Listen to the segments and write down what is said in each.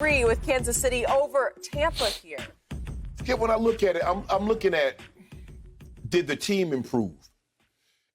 Agree with Kansas City over Tampa here. Yeah, when I look at it, I'm looking at, did the team improve?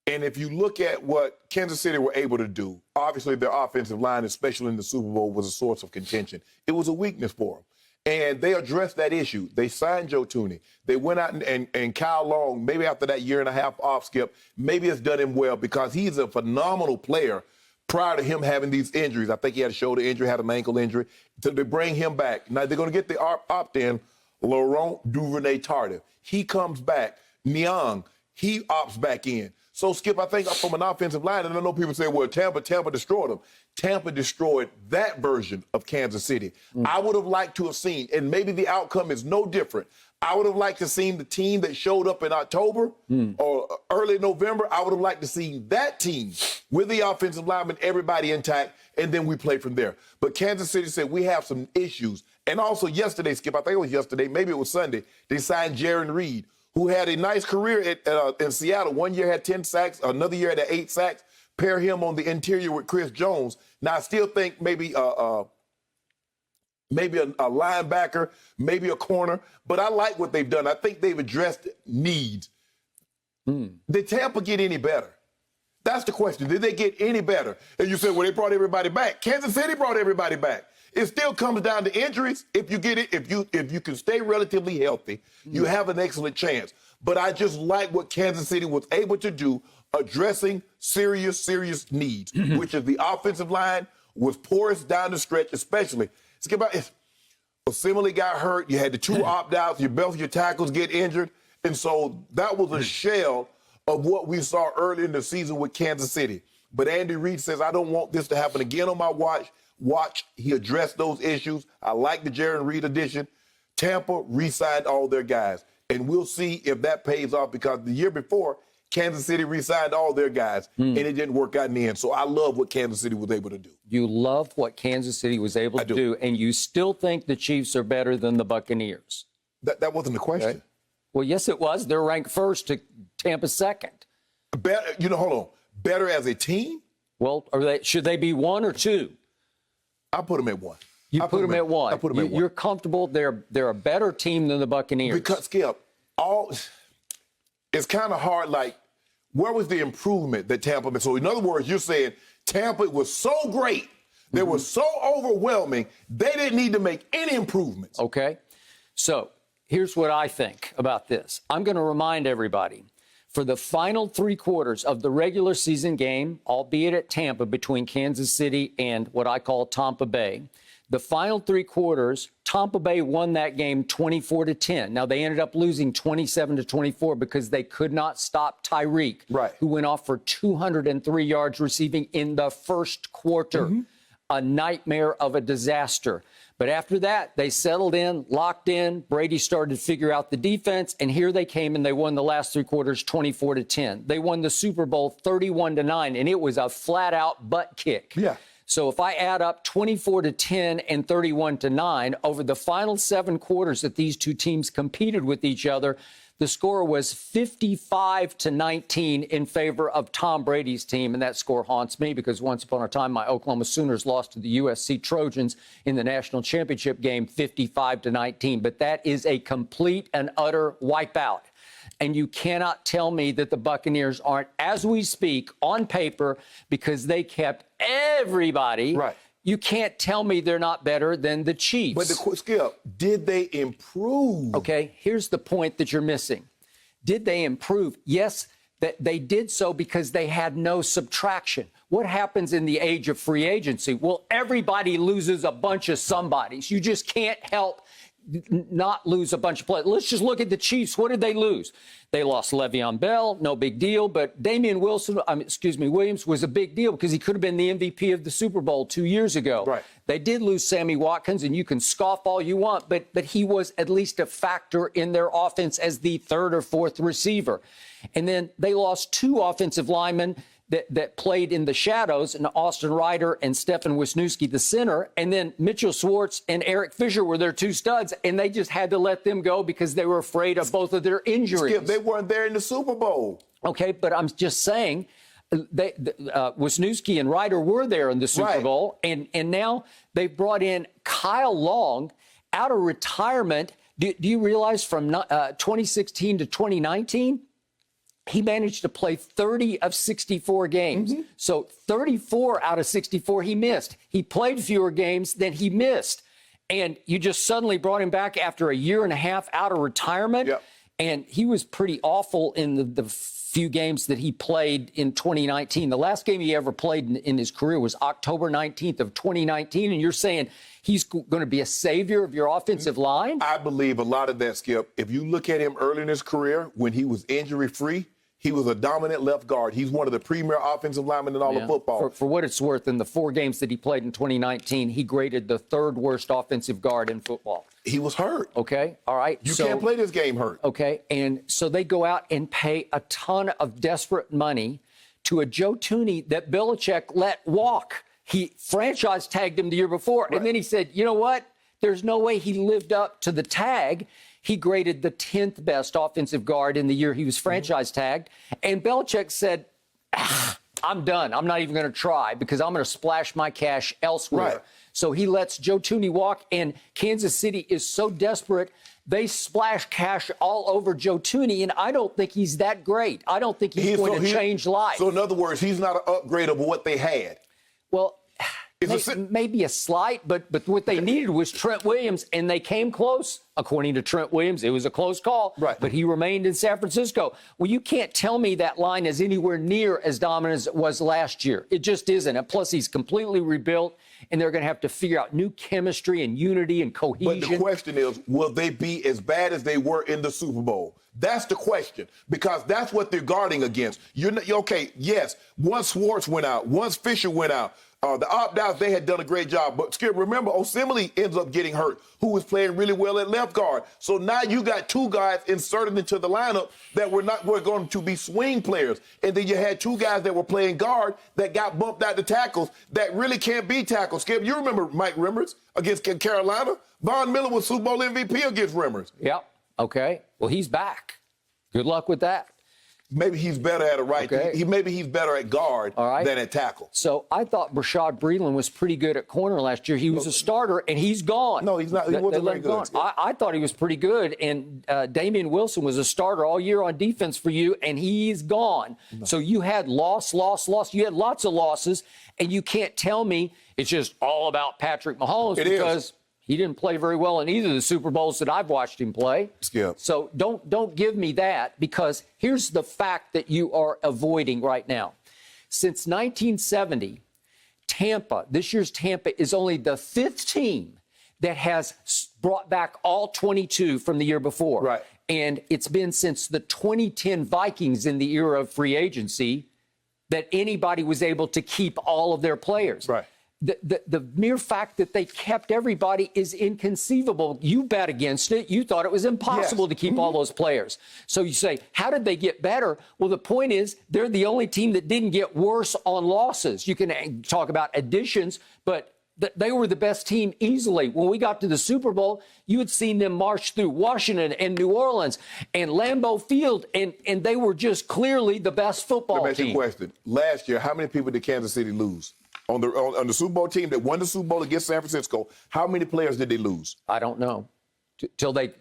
And if you look at what Kansas City were able to do, obviously their offensive line, especially in the Super Bowl, was a source of contention. It was a weakness for them. And they addressed that issue. They signed Joe Tooney. They went out and Kyle Long, maybe after that year and a half off skip, maybe it's done him well because he's a phenomenal player prior to him having these injuries. I think he had a shoulder injury, had an ankle injury. So they bring him back. Now they're going to get the opt-in, Laurent Duvernay-Tardif. He comes back. Niang, he opts back in. So, Skip, I think from an offensive line, and I know people say, well, Tampa destroyed them. Tampa destroyed that version of Kansas City. I would have liked to have seen, and maybe the outcome is no different. I would have liked to have seen the team that showed up in October or early November. I would have liked to see that team with the offensive linemen, everybody intact, and then we play from there. But Kansas City said we have some issues. And also yesterday, Skip, I think it was yesterday, maybe it was Sunday, they signed Jaron Reed, who had a nice career in Seattle. 1 year had 10 sacks, another year had 8 sacks. Pair him on the interior with Chris Jones. Now, I still think maybe a linebacker, maybe a corner, but I like what they've done. I think they've addressed needs. Did Tampa get any better? That's the question. Did they get any better? And you said, well, they brought everybody back. Kansas City brought everybody back. It still comes down to injuries. If you get it, if you can stay relatively healthy, you have an excellent chance. But I just like what Kansas City was able to do, addressing serious needs, which is the offensive line was porous down the stretch, especially. If Assembly got hurt, you had the 2 opt-outs, both your tackles get injured. And so that was a shell of what we saw early in the season with Kansas City. But Andy Reid says, I don't want this to happen again on my watch. He addressed those issues. I like the Jaron Reed addition. Tampa re-signed all their guys. And we'll see if that pays off because the year before, Kansas City re-signed all their guys, and it didn't work out in the end. So I love what Kansas City was able to do. You love what Kansas City was able to do, and you still think the Chiefs are better than the Buccaneers. That wasn't the question. Okay. Well, yes, it was. They're ranked first to Tampa second. Better, hold on. Better as a team? Well, should they be 1 or 2? I put them at 1. You put them at 1. I put them at 1. You're comfortable. They're a better team than the Buccaneers. Because, Skip, it's kind of hard, like, where was the improvement that Tampa made? So, in other words, you're saying Tampa was so great, they were so overwhelming, they didn't need to make any improvements. Okay. So, here's what I think about this. I'm going to remind everybody, for the final 3 quarters of the regular season game, albeit at Tampa between Kansas City and what I call Tampa Bay, the final 3 quarters, Tampa Bay won that game 24-10. Now, they ended up losing 27-24 because they could not stop Tyreek, who went off for 203 yards receiving in the first quarter. A nightmare of a disaster. But after that, they settled in, locked in. Brady started to figure out the defense, and here they came, and they won the last 3 quarters 24-10. They won the Super Bowl 31-9, and it was a flat-out butt kick. Yeah. So if I add up 24-10 and 31-9 over the final 7 quarters that these two teams competed with each other, the score was 55-19 in favor of Tom Brady's team, and that score haunts me because once upon a time my Oklahoma Sooners lost to the USC Trojans in the national championship game 55-19. But that is a complete and utter wipeout. And you cannot tell me that the Buccaneers aren't, as we speak, on paper, because they kept everybody. Right. You can't tell me they're not better than the Chiefs. But Skip, did they improve? Okay, here's the point that you're missing. Did they improve? Yes, that they did so because they had no subtraction. What happens in the age of free agency? Well, everybody loses a bunch of somebodies. You just can't help not lose a bunch of players. Let's just look at the Chiefs. What did they lose? They lost Le'Veon Bell, no big deal, but Williams was a big deal because he could have been the MVP of the Super Bowl 2 years ago. Right. They did lose Sammy Watkins, and you can scoff all you want, but he was at least a factor in their offense as the 3rd or 4th receiver. And then they lost 2 offensive linemen that played in the shadows, and Austin Ryder and Stefan Wisniewski, the center, and then Mitchell Schwartz and Eric Fisher were their 2 studs, and they just had to let them go because they were afraid of both of their injuries. Skip, they weren't there in the Super Bowl. Okay, but I'm just saying Wisniewski and Ryder were there in the Super Bowl, and now they brought in Kyle Long out of retirement. Do you realize from 2016 to 2019, he managed to play 30 of 64 games. So 34 out of 64 he missed. He played fewer games than he missed. And you just suddenly brought him back after a year and a half out of retirement. Yep. And he was pretty awful in the few games that he played in 2019. The last game he ever played in his career was October 19th of 2019. And you're saying he's going to be a savior of your offensive line? I believe a lot of that, Skip. If you look at him early in his career, when he was injury-free, he was a dominant left guard. He's one of the premier offensive linemen in all of football. For what it's worth, in the 4 games that he played in 2019, he graded the 3rd worst offensive guard in football. He was hurt. Okay, all right. You can't play this game hurt. Okay, and so they go out and pay a ton of desperate money to a Joe Thuney that Belichick let walk. He franchise tagged him the year before, and then he said, you know what? There's no way he lived up to the tag. He graded the 10th best offensive guard in the year he was franchise tagged. And Belichick said, I'm done. I'm not even going to try because I'm going to splash my cash elsewhere. Right. So he lets Joe Thuney walk, and Kansas City is so desperate, they splash cash all over Joe Thuney, and I don't think he's that great. I don't think he's going to change lives. So in other words, he's not an upgrade of what they had. Well, maybe a slight, but what they needed was Trent Williams, and they came close. According to Trent Williams, it was a close call, but he remained in San Francisco. Well, you can't tell me that line is anywhere near as dominant as it was last year. It just isn't. And plus, he's completely rebuilt, and they're going to have to figure out new chemistry and unity and cohesion. But the question is, will they be as bad as they were in the Super Bowl? That's the question, because that's what they're guarding against. Okay, yes, once Schwartz went out, once Fisher went out, the opt-outs, they had done a great job. But, Skip, remember, Osemele ends up getting hurt, who was playing really well at left guard. So now you got 2 guys inserted into the lineup that were going to be swing players. And then you had 2 guys that were playing guard that got bumped out to tackles that really can't be tackles. Skip, you remember Mike Remmers against Carolina? Von Miller was Super Bowl MVP against Remmers. Yep. Okay. Well, he's back. Good luck with that. Maybe he's better at a right. Okay. Maybe he's better at guard than at tackle. So I thought Rashad Breeland was pretty good at corner last year. He was a starter, and he's gone. No, he's not. He wasn't very good. I thought he was pretty good, and Damian Wilson was a starter all year on defense for you, and he's gone. No. So you had loss. You had lots of losses, and you can't tell me it's just all about Patrick Mahomes because he didn't play very well in either of the Super Bowls that I've watched him play. Skip. So don't give me that, because here's the fact that you are avoiding right now. Since 1970, this year's Tampa is only the 5th team that has brought back all 22 from the year before. Right. And it's been since the 2010 Vikings in the era of free agency that anybody was able to keep all of their players. Right. The mere fact that they kept everybody is inconceivable. You bet against it. You thought it was impossible to keep all those players. So you say, how did they get better? Well, the point is they're the only team that didn't get worse on losses. You can talk about additions, but they were the best team easily. When we got to the Super Bowl, you had seen them march through Washington and New Orleans and Lambeau Field, and they were just clearly the best football team. Let me ask you a question. Last year, how many people did Kansas City lose? On the Super Bowl team that won the Super Bowl against San Francisco, how many players did they lose? I don't know. Till they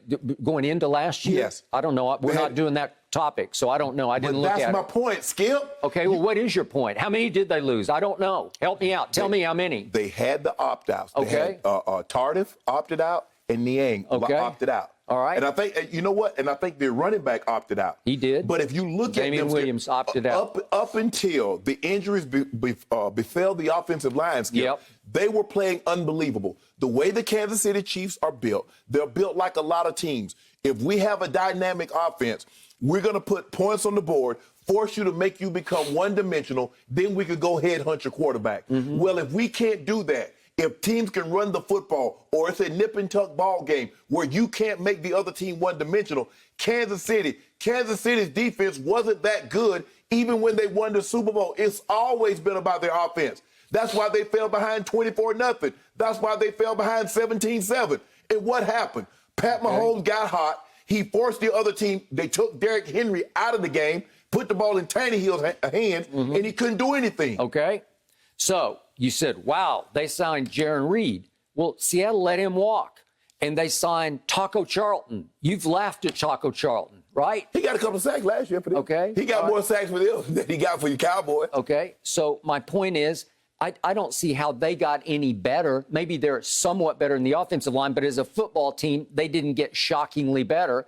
going into last year? Yes. I don't know. We're not doing that topic, so I don't know. I didn't look at it. That's my point, Skip. Okay, well, what is your point? How many did they lose? I don't know. Help me out. Tell me how many. They had the opt-outs. Okay. They had, Tardif opted out and Niang opted out. All right. And I think, you know what? And I think their running back opted out. He did. But if you look at Damian Williams opted out. Up until the injuries befell the offensive line, Skip, they were playing unbelievable. The way the Kansas City Chiefs are built, they're built like a lot of teams. If we have a dynamic offense, we're going to put points on the board, force you to make you become one-dimensional, then we could go headhunt your quarterback. Well, if we can't do that, if teams can run the football, or it's a nip-and-tuck ball game where you can't make the other team one-dimensional, Kansas City's defense wasn't that good even when they won the Super Bowl. It's always been about their offense. That's why they fell behind 24-0. That's why they fell behind 17-7. And what happened? Pat Mahomes got hot. He forced the other team. They took Derrick Henry out of the game. put the ball in Tannehill's hands, and he couldn't do anything. Okay. So you said, wow, they signed Jaron Reed. Well, Seattle let him walk, and they signed Taco Charlton. You've laughed at Taco Charlton, right? He got a couple of sacks last year for them. Okay. He got more sacks for them than he got for your Cowboys. Okay. So my point is, I don't see how they got any better. Maybe they're somewhat better in the offensive line, but as a football team, they didn't get shockingly better.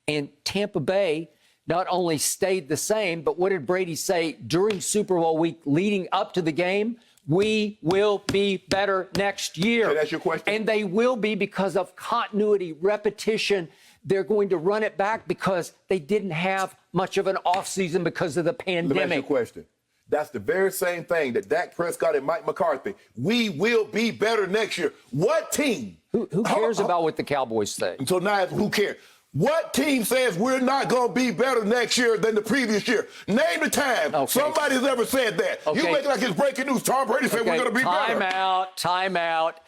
And Tampa Bay not only stayed the same, but what did Brady say during Super Bowl week leading up to the game? We will be better next year. Okay, that's your question. And they will be because of continuity, repetition. They're going to run it back because they didn't have much of an offseason because of the pandemic. Let me ask you a question. That's the very same thing that Dak Prescott and Mike McCarthy. We will be better next year. What team? Who cares about what the Cowboys say? So now, who cares? What team says we're not going to be better next year than the previous year? Name the time somebody's ever said that. Okay. You make it like it's breaking news. Tom Brady said we're going to be better. Time out.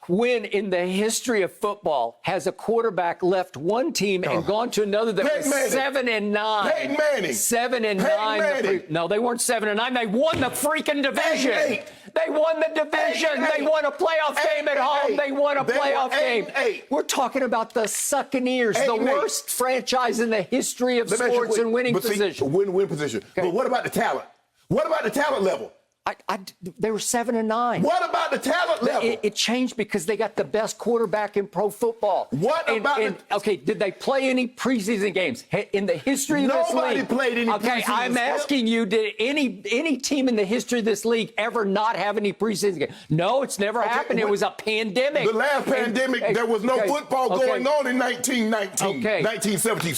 When in the history of football has a quarterback left one team and gone to another that was 7-9? Peyton Manning. 7-9. No, they weren't 7-9. They won the freaking division. They won the division. They won a playoff game at home. They won a playoff game. We're talking about the Buccaneers, the worst franchise in the history of sports and winning position. Win position. Okay. But what about the talent? What about the talent level? They were 7-9. What about the talent level? It changed because they got the best quarterback in pro football. Okay, did they play any preseason games in the history of this league? Nobody played any preseason. Okay, I'm asking you, did any team in the history of this league ever not have any preseason games? No, it's never happened. It was a pandemic. The last pandemic, there was no football going on in 1970,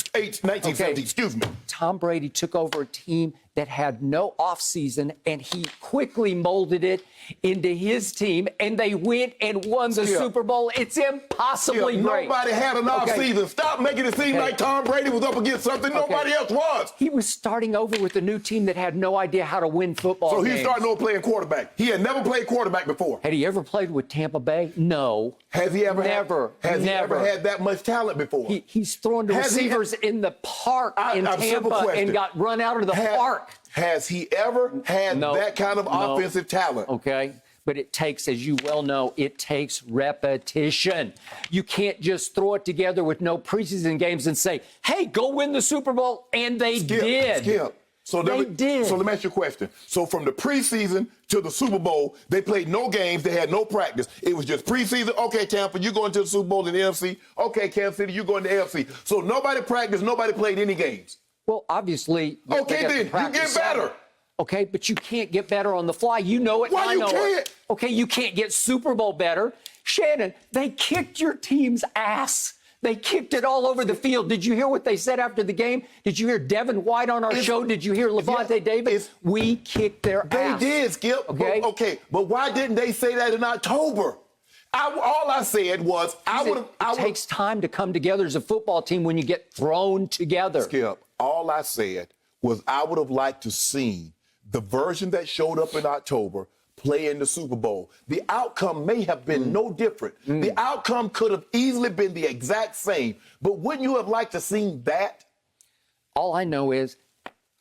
excuse me. Tom Brady took over a team that had no offseason, and he quickly molded it into his team, and they went and won the Super Bowl. It's impossibly great. Nobody had an offseason. Stop making it seem like Tom Brady was up against something nobody else was. He was starting over with a new team that had no idea how to win football games. So he's starting over playing quarterback. He had never played quarterback before. Had he ever played with Tampa Bay? No. Has he ever never had that much talent before? He's thrown to receivers in the park in Tampa and got run out of the park. Has he ever had that kind of offensive talent? Okay. But it takes, as you well know, it takes repetition. You can't just throw it together with no preseason games and say, hey, go win the Super Bowl. And they did. So they did. So let me ask you a question. So from the preseason to the Super Bowl, they played no games. They had no practice. It was just preseason. Okay, Tampa, you're going to the Super Bowl in the NFC. Okay, Kansas City, you're going to the AFC. So nobody practiced. Nobody played any games. Well, obviously. Okay, then you get better. Okay, but you can't get better on the fly. You know it. Why I know you can't? it. Okay, you can't get Super Bowl better. Shannon, they kicked your team's ass. They kicked it all over the field. Did you hear what they said after the game? Did you hear Devin White on our show? Did you hear Levante David? We kicked their ass. They did, Skip. Okay. But why didn't they say that in October? All I said was It takes time to come together as a football team when you get thrown together. Skip, all I said was I would have liked to see the version that showed up in October play in the Super Bowl. The outcome may have been no different. The outcome could have easily been the exact same. But wouldn't you have liked to see that? All I know is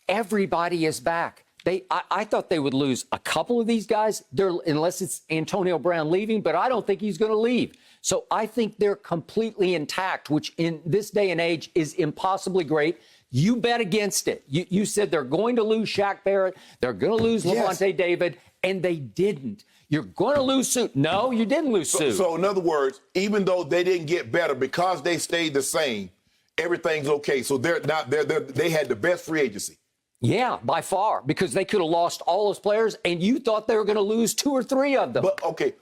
everybody is back. I thought they would lose a couple of these guys, unless it's Antonio Brown leaving, but I don't think he's going to leave. So I think they're completely intact, which in this day and age is impossibly great. You bet against it. You said they're going to lose Shaq Barrett. They're going to lose Levante David, and they didn't. You're going to lose Sue. No, you didn't lose Sue. So in other words, even though they didn't get better because they stayed the same, everything's okay. So they had the best free agency. Yeah, by far, because they could have lost all those players, and you thought they were going to lose 2 or 3 of them. But, okay,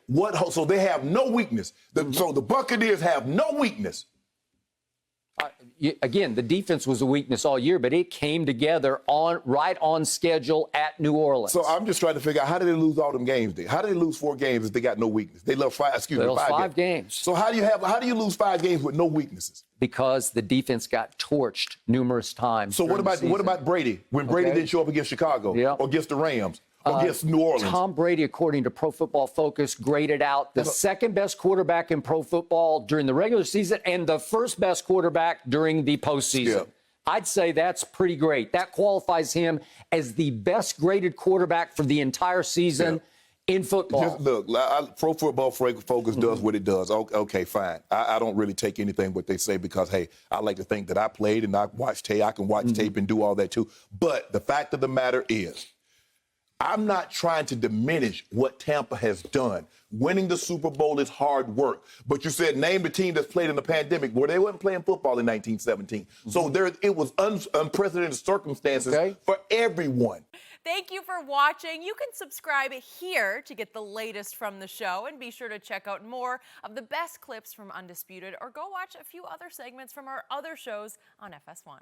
so they have no weakness. So the Buccaneers have no weakness. Again, the defense was a weakness all year, but it came together right on schedule at New Orleans. So I'm just trying to figure out, how did they lose all them games then? How did they lose 4 games if they got no weakness? They lost 5 games. So how do you lose 5 games with no weaknesses? Because the defense got torched numerous times. So what about Brady? When Brady didn't show up against Chicago or against the Rams? Against New Orleans. Tom Brady, according to Pro Football Focus, graded out the second best quarterback in pro football during the regular season and the first best quarterback during the postseason. I'd say that's pretty great. That qualifies him as the best graded quarterback for the entire season in football. Just look, Pro Football Focus does what it does. Okay, fine. I don't really take anything what they say because, hey, I like to think that I played and I watched tape. I can watch tape and do all that too. But the fact of the matter is, I'm not trying to diminish what Tampa has done. Winning the Super Bowl is hard work. But you said name the team that's played in the pandemic where they weren't playing football in 1917. So it was unprecedented circumstances for everyone. Thank you for watching. You can subscribe here to get the latest from the show, and be sure to check out more of the best clips from Undisputed, or go watch a few other segments from our other shows on FS1.